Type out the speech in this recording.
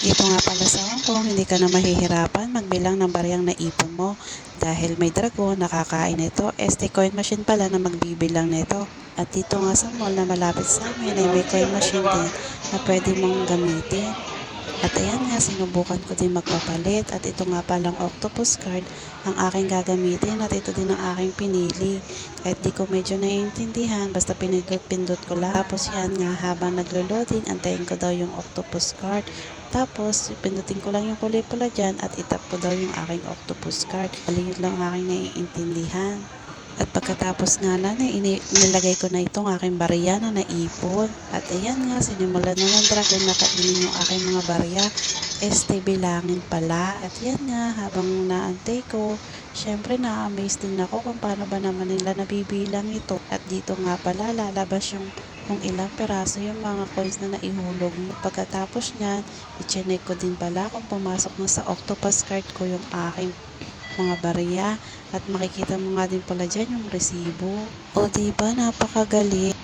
Dito nga pala sa Hong Kong, hindi ka na mahihirapan magbilang ng bariyang naipon mo. Dahil may dragon, nakakain ito, coin machine pala na magbibilang nito. At dito nga sa mall na malapit sa amin ay may coin machine din na pwede mong gamitin. At ayan nga, sinubukan ko din magpapalit at ito nga palang octopus card ang aking gagamitin at ito din ang aking pinili. Kahit di ko medyo naiintindihan, basta pinindot ko lang. Tapos yan nga, habang naglo-loading, antayin ko daw yung octopus card. Tapos, pindutin ko lang yung kulay pula dyan at itap ko daw yung aking octopus card. Yun lang ang aking naiintindihan. At pagkatapos nga na, nilagay ko na itong aking barya na naipon. At ayan nga, sinimulan na ng dragon na kainin yung aking mga barya. Bilangin pala. At yan nga, habang naantay ko, syempre na-amaze din ako kung paano ba naman nila nabibilang ito. At dito nga pala, lalabas yung kung ilang peraso yung mga coins na naihulog mo. Pagkatapos niyan, i-check ko din pala kung pumasok na sa octopus card ko yung aking mga barya at makikita mo nga din pala dyan yung resibo. O diba, napakagaling.